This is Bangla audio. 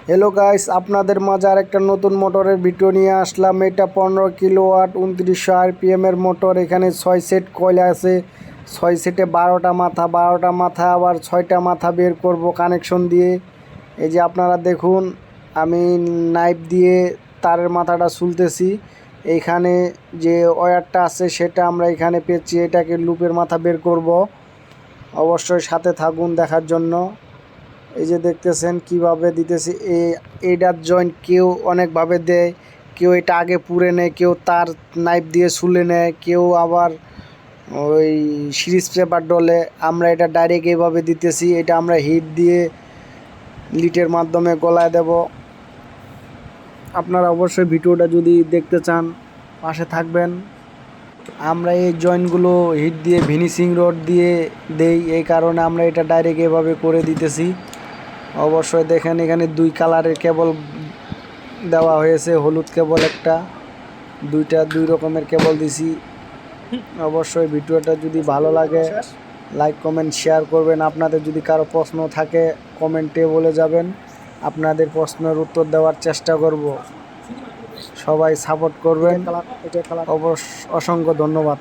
হ্যালো গাইস, আপনাদের মাঝে আরেকটা নতুন মোটরের ভিডিও নিয়ে আসলাম। এটা 15 কিলোওয়াট 2900 আরপিএম এর মোটর। এখানে 6 সেট কয়েল আছে, 6 সেটে 12টা মাথা আবার 6টা মাথা বের করব কানেকশন দিয়ে। এই যে আপনারা দেখুন, আমি নাইফ দিয়ে তারের মাথাটা সুলতেছি। এইখানে যে ওয়্যারটা আছে সেটা আমরা এখানে পেয়েছি, এটাকে লুপের মাথা বের করব। অবশ্যই সাথে থাকুন দেখার জন্য। এই যে দেখতেছেন কিভাবে দিতেছি। এইটার জয়েন্ট কেউ অনেকভাবে দেয়, কেউ এটা আগে পুড়ে নেয়, কেউ তার নাইফ দিয়ে ছুলে নেয়, কেউ আবার ওই সিরিজ পেপার ডলে। আমরা এটা ডাইরেক্ট এইভাবে দিতেছি। এটা আমরা হিট দিয়ে লিটের মাধ্যমে গলায় দেব। আপনারা অবশ্যই ভিডিওটা যদি দেখতে চান পাশে থাকবেন। আমরা এই জয়েন্টগুলো হিট দিয়ে ফিনিশিং রড দিয়ে দেই, এই কারণে আমরা এটা ডাইরেক্ট এভাবে করে দিতেছি। অবশ্যই দেখেন, এখানে 2 কালারের কেবল দেওয়া হয়েছে, হলুদ কেবল একটা, 2 রকমের কেবল দিছি। অবশ্যই ভিডিওটা যদি ভালো লাগে লাইক কমেন্ট শেয়ার করবেন। আপনাদের যদি কারো প্রশ্ন থাকে কমেন্টে বলে যাবেন, আপনাদের প্রশ্নের উত্তর দেওয়ার চেষ্টা করব। সবাই সাপোর্ট করবেন। অসংখ্য ধন্যবাদ।